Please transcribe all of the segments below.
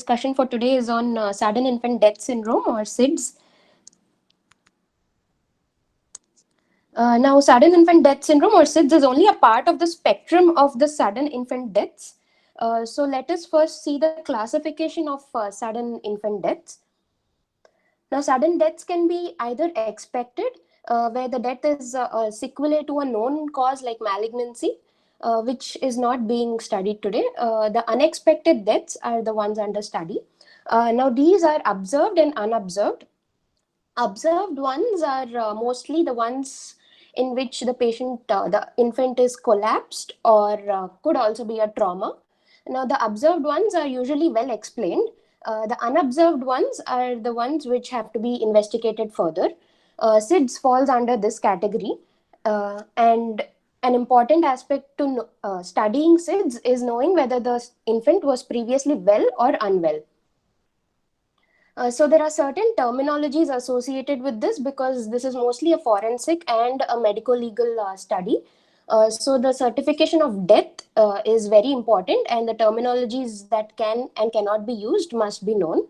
discussion for today is on sudden infant death syndrome or SIDS. Now, sudden infant death syndrome or SIDS is only a part of the spectrum of the sudden infant deaths. So let us first see the classification of sudden infant deaths. Now, sudden deaths can be either expected, where the death is a sequelae to a known cause like malignancy, which is not being studied today. The unexpected deaths are the ones under study. Now, these are observed and unobserved. Observed ones are mostly the ones in which the infant is collapsed or could also be a trauma. Now, the observed ones are usually well explained. The unobserved ones are the ones which have to be investigated further. SIDS falls under this category, and an important aspect to studying SIDS is knowing whether the infant was previously well or unwell. So there are certain terminologies associated with this because this is mostly a forensic and a medico-legal study. So the certification of death is very important, and the terminologies that can and cannot be used must be known.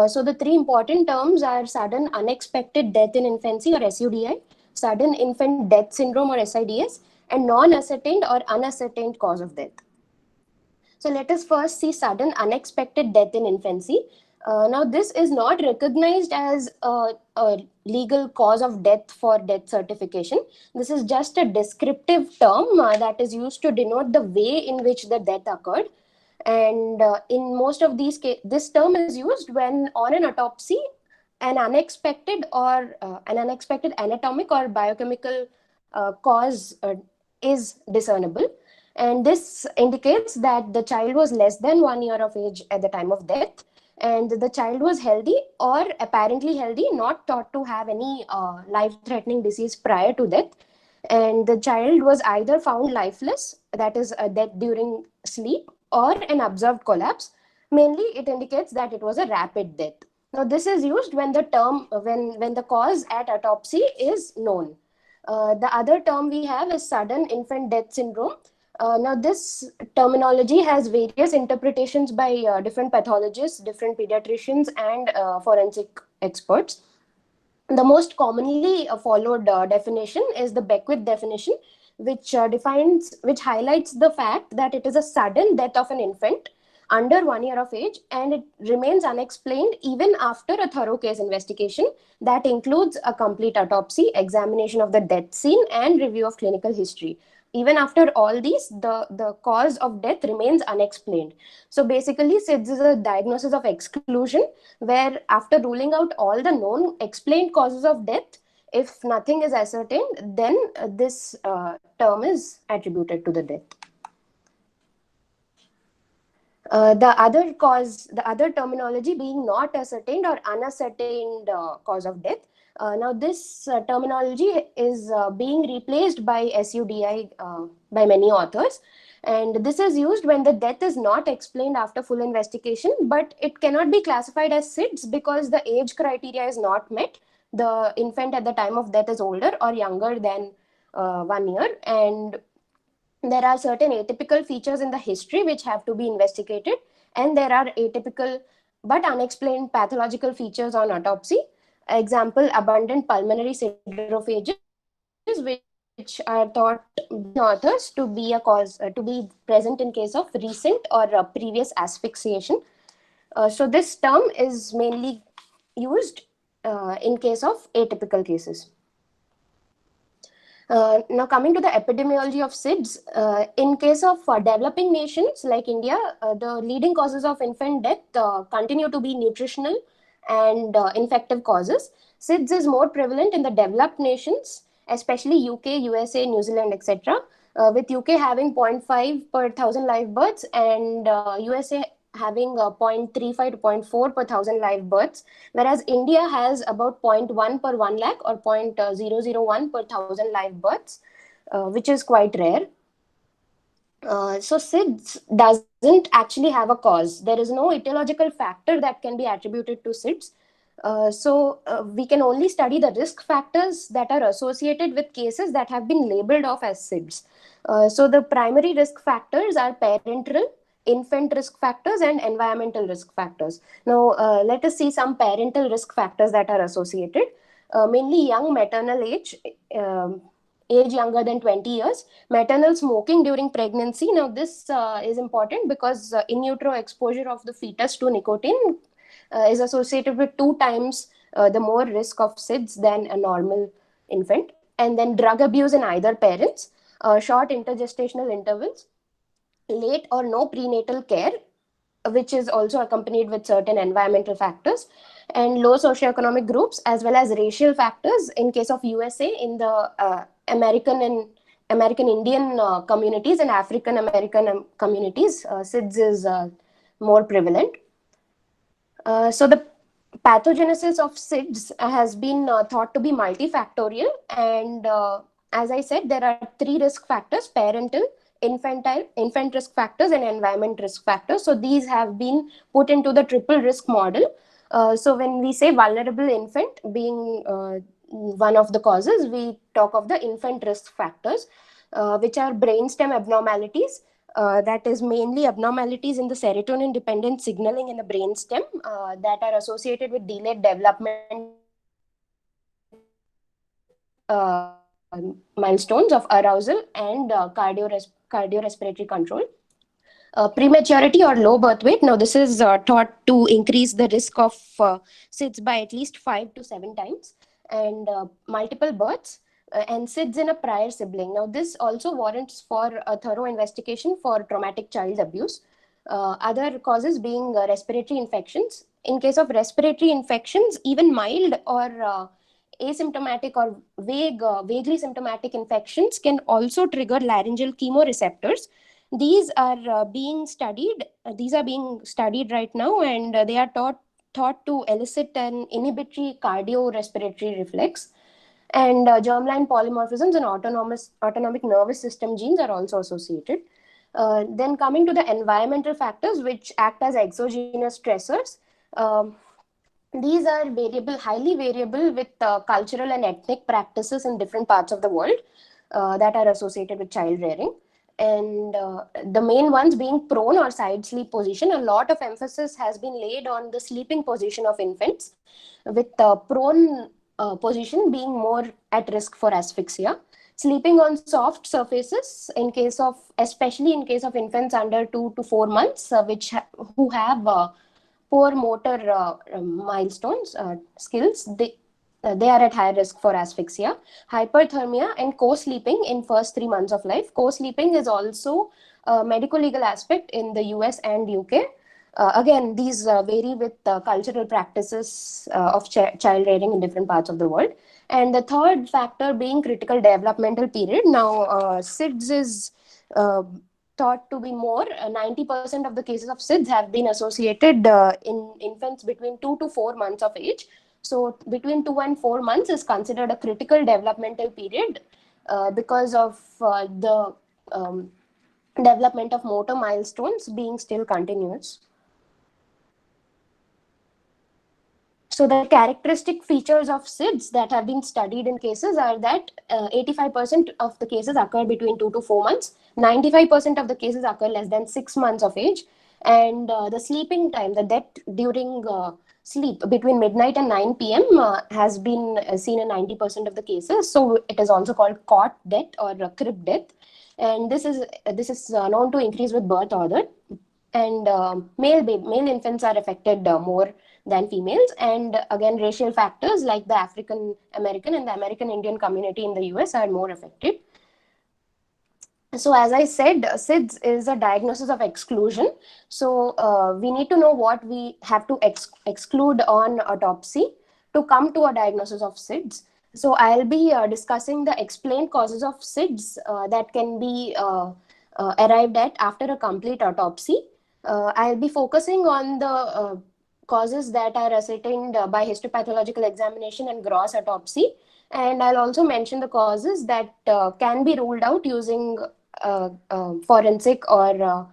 So the three important terms are sudden unexpected death in infancy or SUDI, sudden infant death syndrome or SIDS, and non-ascertained or unascertained cause of death. So let us first see sudden unexpected death in infancy. Now, this is not recognized as a legal cause of death for death certification. This is just a descriptive term that is used to denote the way in which the death occurred. And in most of these cases, this term is used when on an autopsy, an unexpected anatomic or biochemical cause is discernible. And this indicates that the child was less than 1 year of age at the time of death, and the child was healthy or apparently healthy, not thought to have any life-threatening disease prior to death. And the child was either found lifeless, that is, death during sleep, or an observed collapse. Mainly, it indicates that it was a rapid death. Now, this is used when the cause at autopsy is known. The other term we have is sudden infant death syndrome. Now, this terminology has various interpretations by different pathologists, different pediatricians, and forensic experts. The most commonly followed definition is the Beckwith definition, which highlights the fact that it is a sudden death of an infant under 1 year of age, and it remains unexplained even after a thorough case investigation that includes a complete autopsy, examination of the death scene, and review of clinical history. Even after all these, the cause of death remains unexplained. So basically, SIDS is a diagnosis of exclusion, where after ruling out all the known explained causes of death, if nothing is ascertained, then this term is attributed to the death. The other terminology being not ascertained or unascertained cause of death. Now, this terminology is being replaced by SUDI by many authors. And this is used when the death is not explained after full investigation, but it cannot be classified as SIDS because the age criteria is not met. The infant at the time of death is older or younger than 1 year, and there are certain atypical features in the history which have to be investigated, and there are atypical but unexplained pathological features on autopsy. Example, abundant pulmonary siderophages, which are thought by authors to be a cause to be present in case of recent or previous asphyxiation. So this term is mainly used in case of atypical cases. Now, coming to the epidemiology of SIDS, in case of developing nations like India, the leading causes of infant death continue to be nutritional and infective causes. SIDS is more prevalent in the developed nations, especially UK, USA, New Zealand, etc., with UK having 0.5 per 1,000 live births and USA having 0.35 to 0.4 per 1,000 live births, whereas India has about 0.1 per 1 lakh or 0.001 per 1,000 live births, which is quite rare. So SIDS doesn't actually have a cause. There is no etiological factor that can be attributed to SIDS. We can only study the risk factors that are associated with cases that have been labeled off as SIDS. So the primary risk factors are parental, infant risk factors and environmental risk factors. Now, let us see some parental risk factors that are associated. Mainly young maternal age, age younger than 20 years, maternal smoking during pregnancy. Now, this is important because in utero exposure of the fetus to nicotine is associated with 2 times the more risk of SIDS than a normal infant. And then drug abuse in either parents, short intergestational intervals, late or no prenatal care, which is also accompanied with certain environmental factors, and low socioeconomic groups, as well as racial factors. In case of USA, in the American and American Indian communities and African American communities, SIDS is more prevalent. So the pathogenesis of SIDS has been thought to be multifactorial, and as I said, there are 3 risk factors: parental, infant risk factors, and environment risk factors. So these have been put into the triple risk model. So when we say vulnerable infant being one of the causes, we talk of the infant risk factors, which are brainstem abnormalities, that is mainly abnormalities in the serotonin dependent signaling in the brainstem that are associated with delayed development milestones of arousal and cardiorespiratory control. Prematurity or low birth weight. Now, this is thought to increase the risk of SIDS by at least 5 to 7 times, and multiple births, and SIDS in a prior sibling. Now, this also warrants for a thorough investigation for traumatic child abuse. Other causes being respiratory infections. In case of respiratory infections, even mild or asymptomatic or vaguely symptomatic infections can also trigger laryngeal chemoreceptors. These are being studied. These are being studied right now, and they are thought to elicit an inhibitory cardiorespiratory reflex. And germline polymorphisms and autonomic nervous system genes are also associated. Then coming to the environmental factors which act as exogenous stressors. These are variable, highly variable with cultural and ethnic practices in different parts of the world that are associated with child rearing. And the main ones being prone or side sleep position. A lot of emphasis has been laid on the sleeping position of infants, with prone position being more at risk for asphyxia. Sleeping on soft surfaces, in case of, especially in case of infants under 2 to 4 months, who have poor motor milestones, skills, they are at high risk for asphyxia. Hyperthermia and co-sleeping in first 3 months of life. Co-sleeping is also a medical legal aspect in the US and UK. Again, these vary with cultural practices of child rearing in different parts of the world. And the third factor being critical developmental period. Now, SIDS is thought to be more. 90% of the cases of SIDS have been associated in infants between 2 to 4 months of age. So between 2 and 4 months is considered a critical developmental period because of the development of motor milestones being still continuous. So the characteristic features of SIDS that have been studied in cases are that 85% of the cases occur between 2 to 4 months, 95% of the cases occur less than 6 months of age, and the sleeping time, the death during sleep between midnight and 9 p.m. Has been seen in 90% of the cases. So it is also called cot death or crib death, and this is known to increase with birth order. And male infants are affected more than females, and again racial factors like the African American and the American Indian community in the US are more affected. So as I said, SIDS is a diagnosis of exclusion. So we need to know what we have to exclude on autopsy to come to a diagnosis of SIDS. So I'll be discussing the explained causes of SIDS that can be arrived at after a complete autopsy. I'll be focusing on the causes that are ascertained by histopathological examination and gross autopsy. And I'll also mention the causes that can be ruled out using forensic or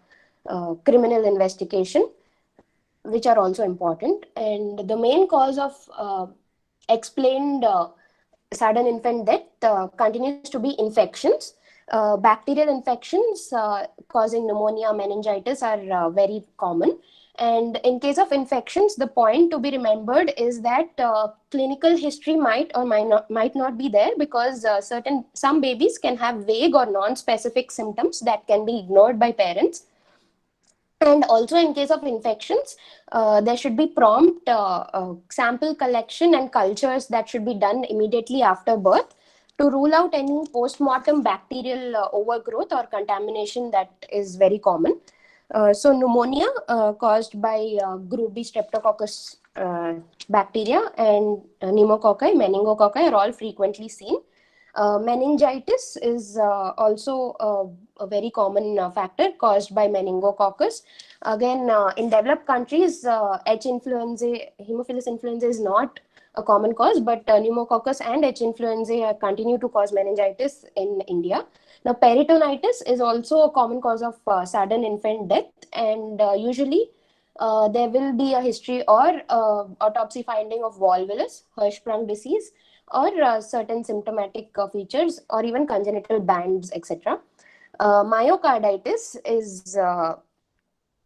criminal investigation, which are also important. And the main cause of explained sudden infant death continues to be infections. Bacterial infections causing pneumonia, meningitis are very common. And in case of infections, the point to be remembered is that clinical history might not be there, because some babies can have vague or non-specific symptoms that can be ignored by parents. And also, in case of infections, there should be prompt sample collection and cultures that should be done immediately after birth to rule out any post-mortem bacterial overgrowth or contamination that is very common. So pneumonia caused by group B streptococcus bacteria and pneumococci, meningococci are all frequently seen. Meningitis is also a very common factor caused by meningococcus. Again, in developed countries, H. influenzae, Haemophilus influenzae is not a common cause, but pneumococcus and H. influenzae continue to cause meningitis in India. Now, peritonitis is also a common cause of sudden infant death, and usually there will be a history or autopsy finding of volvulus, Hirschsprung disease, or certain symptomatic features, or even congenital bands, etc. Myocarditis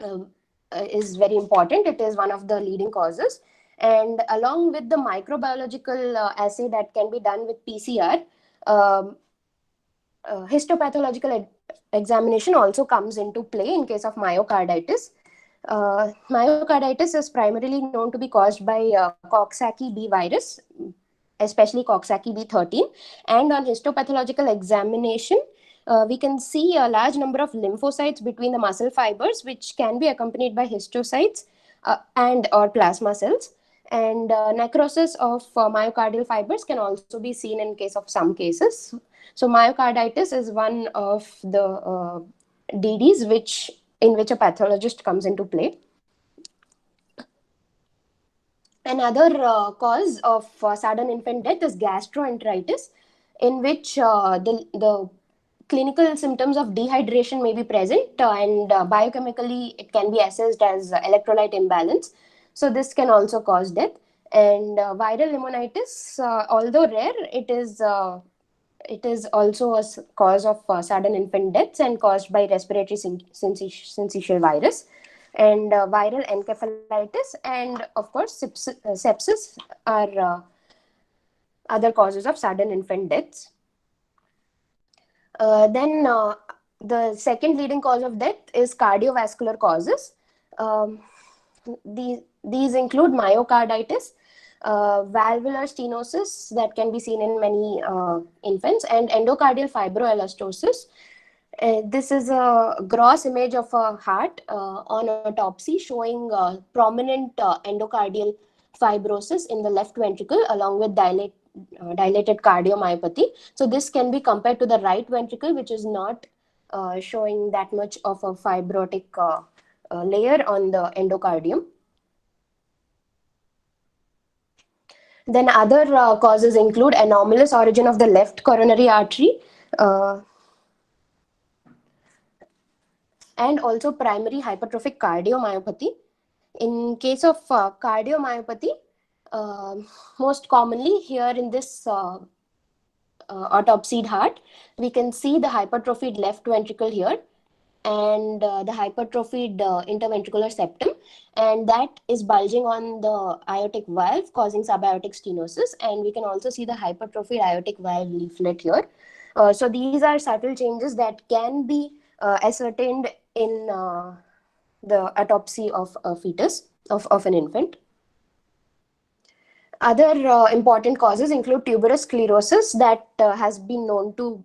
um, is very important. It is one of the leading causes. And along with the microbiological assay that can be done with PCR, um, histopathological examination also comes into play in case of myocarditis. Myocarditis is primarily known to be caused by Coxsackie B virus, especially Coxsackie B13. And on histopathological examination, we can see a large number of lymphocytes between the muscle fibers, which can be accompanied by histiocytes and or plasma cells. And necrosis of myocardial fibers can also be seen in case of some cases. So myocarditis is one of the DDs in which a pathologist comes into play. Another cause of sudden infant death is gastroenteritis, in which the clinical symptoms of dehydration may be present, and biochemically it can be assessed as electrolyte imbalance. So this can also cause death. And viral pneumonitis, although rare, it is also a cause of sudden infant deaths and caused by respiratory syncytial virus. And viral encephalitis and of course sepsis are other causes of sudden infant deaths. Then the second leading cause of death is cardiovascular causes. Um, these include myocarditis, valvular stenosis that can be seen in many infants, and endocardial fibroelastosis. This is a gross image of a heart on autopsy showing prominent endocardial fibrosis in the left ventricle along with dilated cardiomyopathy. So this can be compared to the right ventricle, which is not showing that much of a fibrotic layer on the endocardium. Then other causes include anomalous origin of the left coronary artery, and also primary hypertrophic cardiomyopathy. In case of cardiomyopathy, most commonly here in this autopsied heart, we can see the hypertrophied left ventricle here, and the hypertrophied interventricular septum, and that is bulging on the aortic valve causing subaortic stenosis. And we can also see the hypertrophied aortic valve leaflet here. So these are subtle changes that can be ascertained in the autopsy of a fetus, of an infant. Other important causes include tuberous sclerosis that has been known to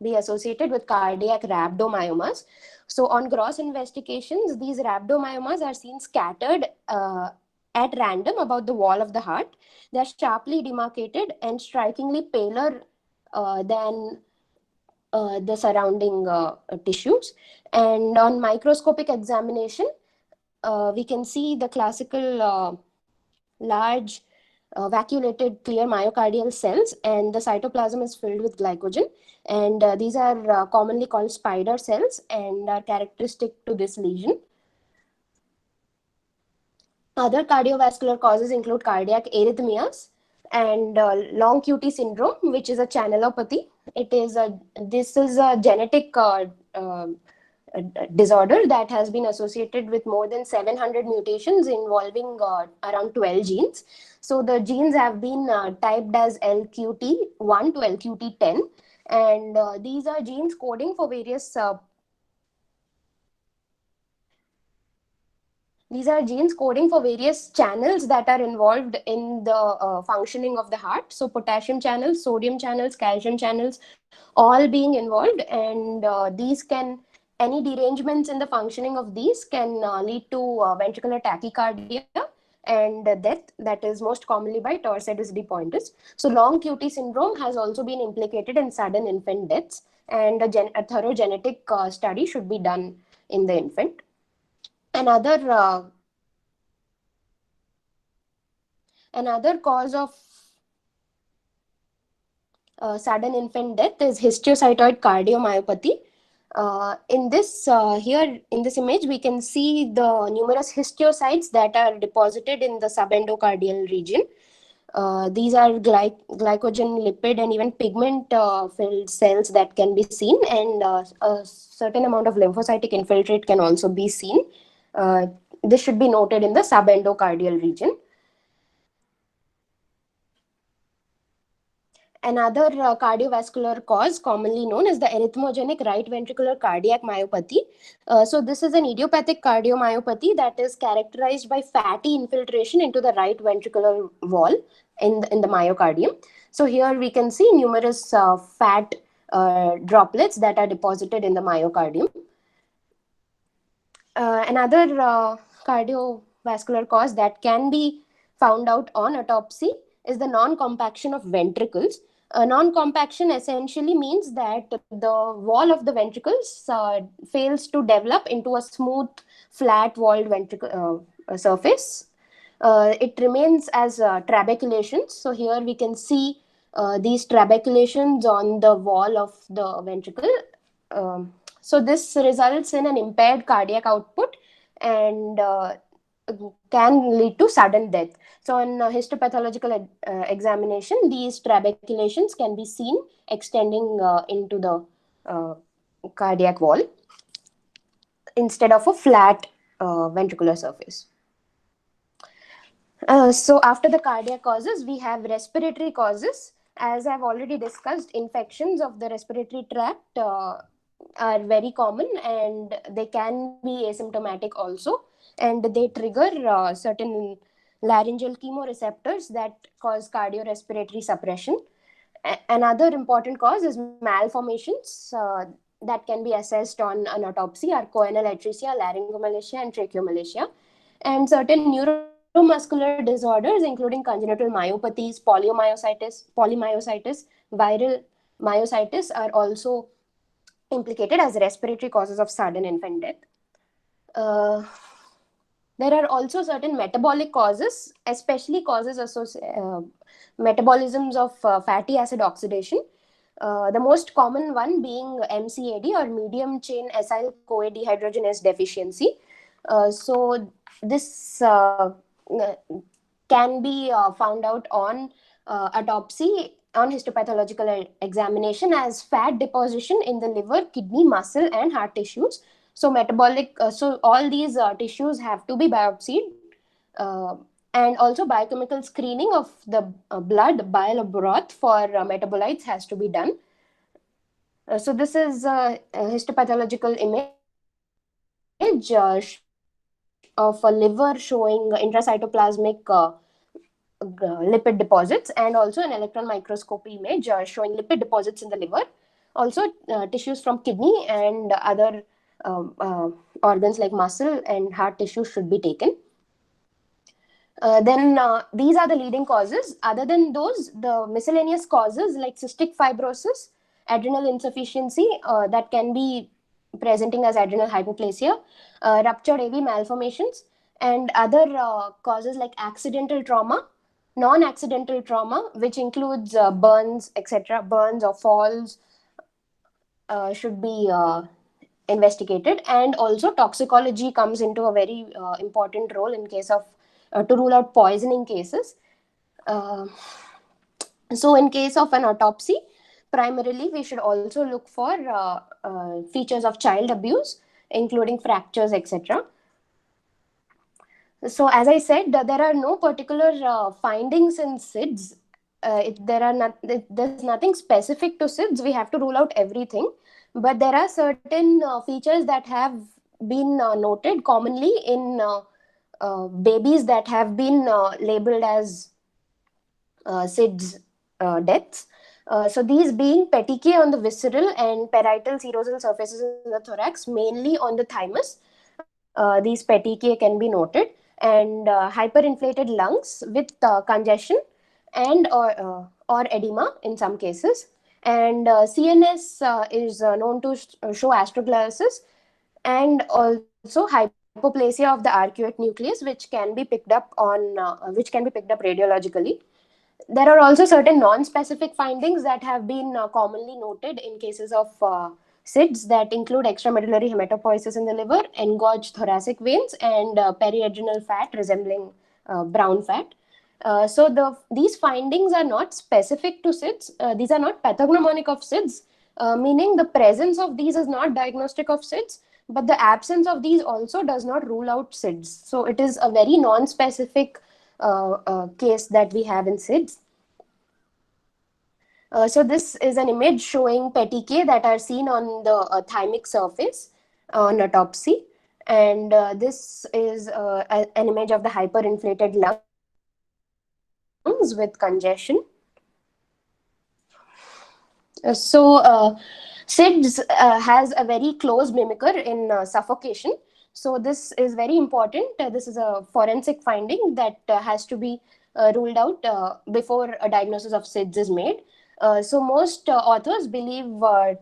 be associated with cardiac rhabdomyomas. So on gross investigations, these rhabdomyomas are seen scattered at random about the wall of the heart. They are sharply demarcated and strikingly paler than the surrounding tissues. And on microscopic examination, we can see the classical large vacuolated clear myocardial cells, and the cytoplasm is filled with glycogen. And these are commonly called spider cells and are characteristic to this lesion. Other cardiovascular causes include cardiac arrhythmias and long QT syndrome, which is a channelopathy. This is a genetic disorder that has been associated with more than 700 mutations involving around 12 genes. So the genes have been typed as LQT1 to LQT10, and these are genes coding for various these are genes coding for various channels that are involved in the functioning of the heart. So potassium channels, sodium channels, calcium channels, all being involved, and these can any derangements in the functioning of these can lead to ventricular tachycardia and death, that is most commonly by torsades de pointis. So long QT syndrome has also been implicated in sudden infant deaths, and a thorough genetic study should be done in the infant. Another cause of sudden infant death is histiocytoid cardiomyopathy. Here in this image, we can see the numerous histiocytes that are deposited in the subendocardial region. These are glycogen, lipid, and even pigment filled cells that can be seen, and a certain amount of lymphocytic infiltrate can also be seen. This should be noted in the subendocardial region. Another cardiovascular cause, commonly known as the arrhythmogenic right ventricular cardiac myopathy. So, this is an idiopathic cardiomyopathy that is characterized by fatty infiltration into the right ventricular wall in the myocardium. So, here we can see numerous fat droplets that are deposited in the myocardium. Another cardiovascular cause that can be found out on autopsy is the non-compaction of ventricles. Non-compaction essentially means that the wall of the ventricles fails to develop into a smooth, flat-walled ventricle surface. It remains as trabeculations. So here we can see these trabeculations on the wall of the ventricle. So this results in an impaired cardiac output and can lead to sudden death. So in histopathological examination, these trabeculations can be seen extending into the cardiac wall instead of a flat ventricular surface. So after the cardiac causes, we have respiratory causes. As I've already discussed, infections of the respiratory tract are very common, and they can be asymptomatic also, and they trigger certain laryngeal chemoreceptors that cause cardiorespiratory suppression. Another important cause is malformations that can be assessed on an autopsy are choanal atresia, laryngomalacia, and tracheomalacia. And certain neuromuscular disorders, including congenital myopathies, polymyositis, viral myositis, are also implicated as respiratory causes of sudden infant death. Uh, there are also certain metabolic causes, especially causes metabolisms of fatty acid oxidation. The most common one being MCAD, or medium chain acyl CoA dehydrogenase deficiency. So this can be found out on autopsy, on histopathological examination, as fat deposition in the liver, kidney, muscle, and heart tissues. So so all these tissues have to be biopsied, uh, and also biochemical screening of the blood, bile, or broth for metabolites has to be done. So this is a histopathological image of a liver showing intracytoplasmic lipid deposits, and also an electron microscopy image showing lipid deposits in the liver. Also, tissues from kidney and other organs like muscle and heart tissue should be taken. Then these are the leading causes. Other than those, the miscellaneous causes like cystic fibrosis, adrenal insufficiency that can be presenting as adrenal hypoplasia, ruptured AV malformations, and other causes like accidental trauma, non-accidental trauma, which includes burns, etc., burns or falls, should be investigated. And also toxicology comes into a very important role in case of to rule out poisoning cases. uh, So in case of an autopsy, primarily we should also look for features of child abuse, including fractures, etc. So, as I said, there are no particular findings in SIDS. There's nothing specific to SIDS. We have to rule out everything, but there are certain features that have been noted commonly in babies that have been labeled as SIDS deaths. So these being petechiae on the visceral and parietal serosal surfaces in the thorax, mainly on the thymus. These petechiae can be noted, and hyperinflated lungs with congestion and or edema in some cases. And CNS is known to show astroglossus, and also hypoplasia of the arcuate nucleus, which can be picked up radiologically. There are also certain non-specific findings that have been commonly noted in cases of SIDS that include extramedullary hematopoiesis in the liver, engorged thoracic veins, and periadrenal fat resembling brown fat. These findings are not specific to SIDS. These are not pathognomonic of SIDS, meaning the presence of these is not diagnostic of SIDS, but the absence of these also does not rule out SIDS. So it is a very non-specific case that we have in SIDS. So this is an image showing petechiae that are seen on the thymic surface on autopsy. And this is an image of the hyperinflated lungs with congestion. SIDS has a very close mimicker in suffocation. So this is very important. This is a forensic finding that has to be ruled out before a diagnosis of SIDS is made. So most authors believe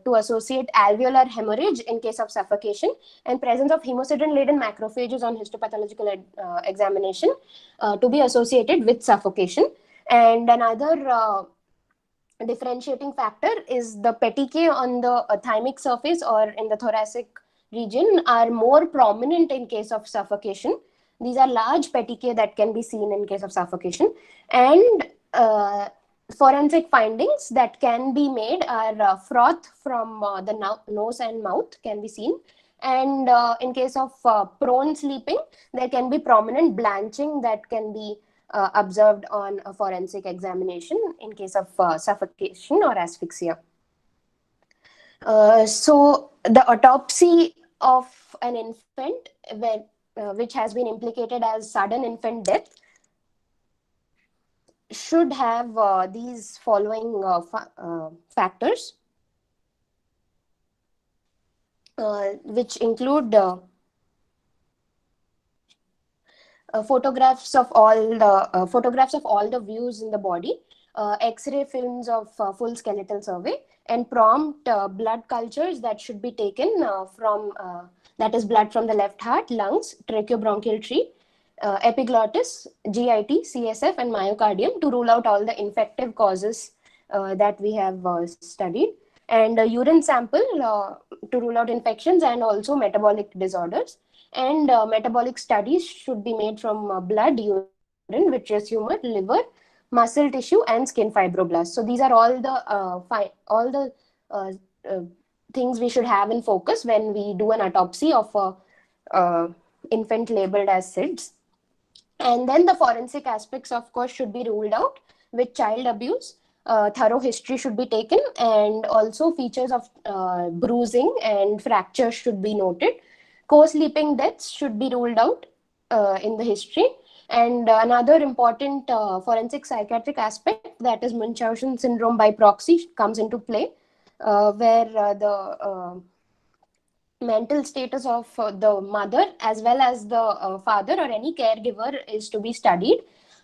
to associate alveolar hemorrhage in case of suffocation and presence of hemosiderin-laden macrophages on histopathological examination to be associated with suffocation. And another differentiating factor is the petechiae on the thymic surface or in the thoracic region are more prominent in case of suffocation. These are large petechiae that can be seen in case of suffocation. And forensic findings that can be made are froth from the nose and mouth can be seen. And in case of prone sleeping, there can be prominent blanching that can be observed on a forensic examination in case of suffocation or asphyxia. So the autopsy of an infant which has been implicated as sudden infant death should have these following factors, which include photographs of all the views in the body, X-ray films of full skeletal survey, and prompt blood cultures that should be taken from that is blood from the left heart, lungs, tracheobronchial tree, epiglottis, GIT, CSF, and myocardium to rule out all the infective causes that we have studied, and a urine sample to rule out infections and also metabolic disorders. And metabolic studies should be made from blood, urine, vitreous humor, liver, muscle tissue, and skin fibroblasts. So these are all the uh, uh, things we should have in focus when we do an autopsy of a infant labeled as SIDS. And then the forensic aspects, of course, should be ruled out with child abuse. Thorough history should be taken, and also features of bruising and fractures should be noted. Co-sleeping deaths should be ruled out in the history. And another important forensic psychiatric aspect, that is Munchausen syndrome by proxy, comes into play, where the mental status of the mother as well as the father or any caregiver is to be studied.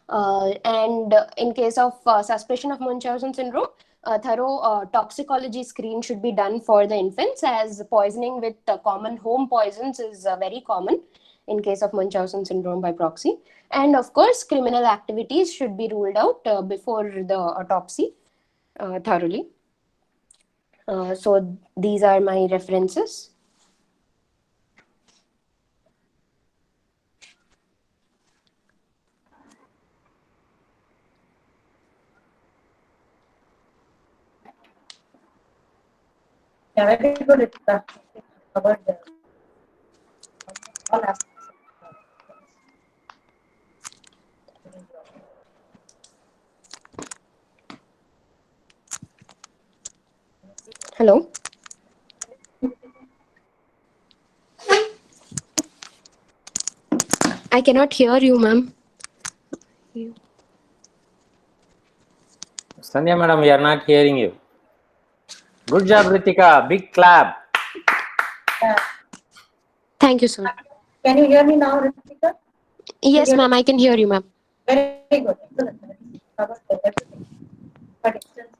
And in case of suspicion of Munchausen syndrome, a thorough toxicology screen should be done for the infants, as poisoning with common home poisons is very common in case of Munchausen syndrome by proxy. And of course, criminal activities should be ruled out before the autopsy thoroughly. So these are my references. Yeah, very good, Ritika. Covered all aspects of Hello. I cannot hear you, ma'am. Sandhya madam, we are not hearing you. Good job, Ritika. Big clap. Thank you, sir. Can you hear me now, Ritika? Yes, ma'am, I can hear you, ma'am. Very good. Excellent. Covered everything. But extensive.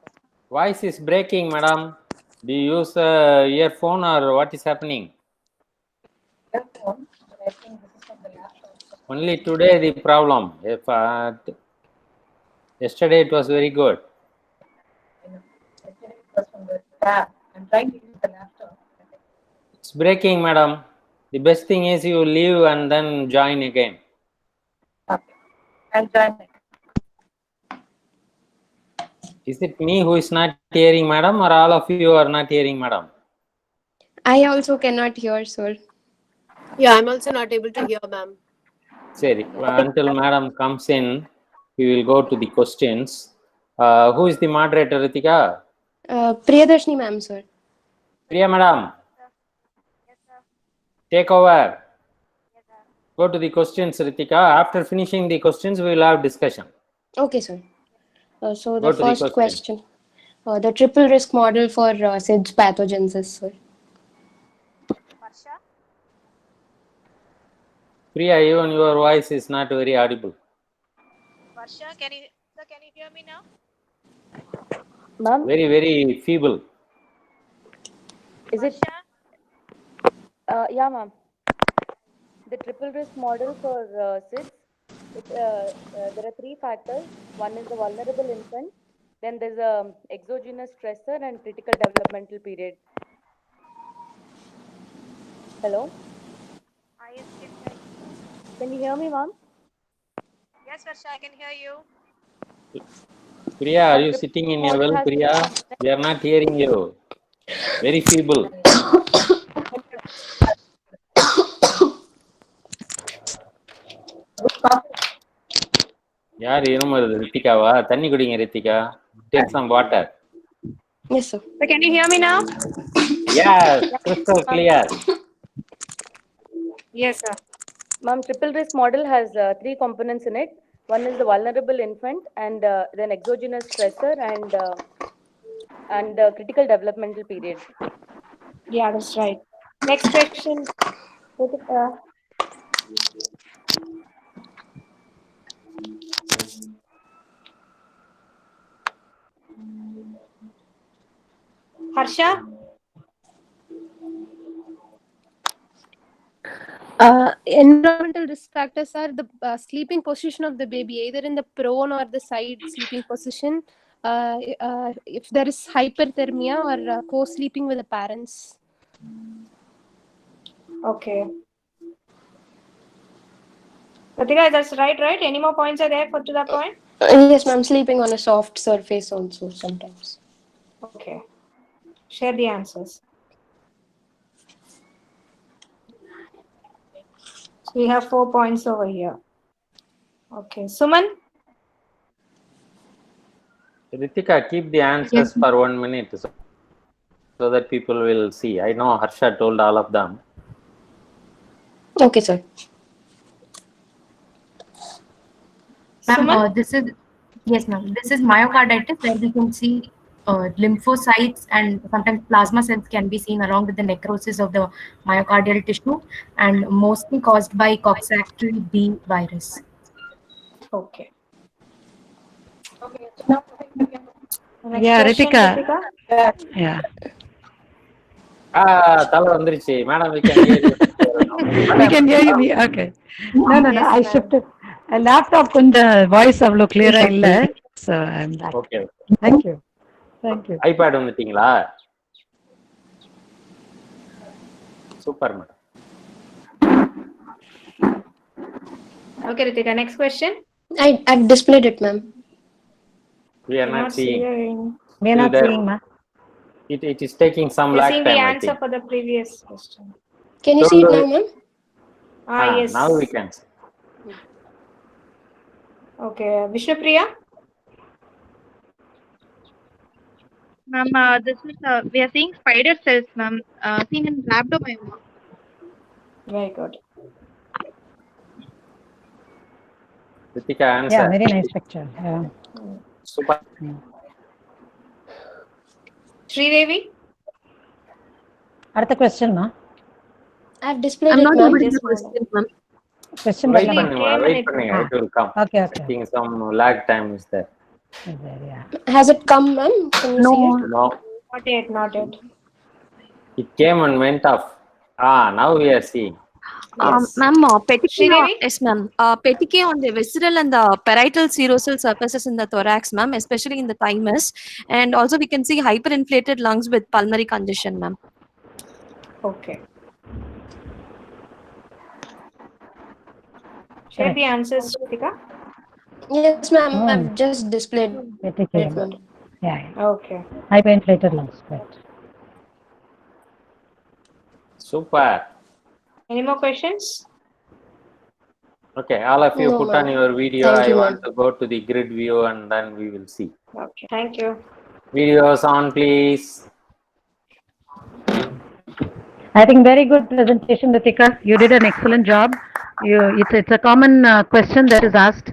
Voice is breaking, madam. Do you use earphone or what is happening? Earphone, but I think this is from the laptop. Only today the problem. If yesterday it was very good. Yesterday it was from the tab. I'm trying to use the laptop. It's breaking, madam. The best thing is you leave and then join again. Okay. I'll join it. Is it me who is not hearing, madam, or all of you are not hearing, madam? I also cannot hear, sir. Yeah, I'm also not able to hear, ma'am. Sorry, until madam comes in, we will go to the questions. Who is the moderator, Ritika? Priyadarshini, ma'am, sir. Priya, madam. Yes, sir. Take over. Yes, sir. Go to the questions, Ritika. After finishing the questions, we will have discussion. Okay, sir. So Go the to the first question. The triple risk model for SIDS pathogens, sir. Varsha? Priya, even your voice is not very audible. Varsha, can you hear me now? Ma'am, Very, very feeble. is it? Varsha? Yeah, ma'am. The triple risk model for SIDS, there are three factors. One is the vulnerable infant, then there's a exogenous stressor and critical developmental period. Hello? Yes, can hear you. Can you hear me, ma'am? Yes, Varsha, I can hear you. Priya, are you Triple sitting in your model well, has three Priya? components. We are not hearing you. Very feeble. யார் இருமருது ரித்திகாவா? தண்ணி குடிங்க Ritika. Take some water. Yes, sir. So can you hear me now? Yes, crystal clear. Yes, sir. Ma'am, triple risk model has three components in it. One is the vulnerable infant, and then exogenous stressor and critical developmental period. Yeah, that's right. Next question. Harsha? Environmental risk factors are the sleeping position of the baby, either in the prone or the side sleeping position. If there is hyperthermia or co-sleeping with the parents. Okay. Ritika, that's right? Any more points are there to that point? Yes, ma'am. Sleeping on a soft surface also sometimes. Okay. Share the answers. So we have 4 points over here. Okay. Suman? Ritika, keep the answers for 1 minute so that people will see. I know Harsha told all of them. Okay, sir. Suman? This is yes, ma'am. This is myocarditis, where we can see lymphocytes and sometimes plasma cells can be seen along with the necrosis of the myocardial tissue, and mostly caused by Coxsackie-B virus. Okay. Okay, so now Next Yeah, question, Ritika. Yeah. தலை வந்துருச்சு. Madam, we can hear you. We can hear you. Okay. No. Yes, I ma'am. shifted. Laptop கொஞ்சம் voice அவ்வளோ clear இல்ல. So I'm back. Okay. Thank you. Thank you. iPad வந்துட்டீங்களா? Super madam. Okay, Ritika, next question. I've displayed it, ma'am. We are not seeing. We are not there. seeing, ma. It is taking some You're lag seeing time, the I answer think. for the previous question. Can you Don't see it do now, it. ma'am? Yes. Now we can. Okay, Vishnu Priya. Ma'am, this is we are seeing spider cells, ma'am, seen in rhabdomyoma. Very good. Ritika, Yeah, answer. very nice picture. Yeah. Super. Sridevi. அடுத்த question, ma. I've displayed I'm it, not ma'am. able to Just do hold on. question, ma'am. Question Wait வரல, ma. பண்ணுமா, came wait and it பண்ணுங்க. Ah. It will come. Okay, I okay. think some lag time is there. Is there, yeah. Has it come, ma'am? Can you see it? No, Not yet, not yet. it came and went off. Now we are seeing. Yes. Ma'am, petike, Sridevi? yes, ma'am. Petike on the visceral and the parietal serosal surfaces in the thorax, ma'am, especially in the thymus. And also we can see hyperinflated lungs with pulmonary condition, ma'am. Okay. Share the answers, Ritika. Yes, ma'am. Oh. I've just displayed Petike, it, ma'am. yeah. Okay. Hyperinflated lungs. Right. Super. Any more questions? Okay, all of you No, put on ma'am. your video. Thank I you, want ma'am. to go to the grid view and then we will see. Okay. Thank you. Videos on, please. I think very good presentation, Ritika. You did an excellent job. It's a common question that is asked.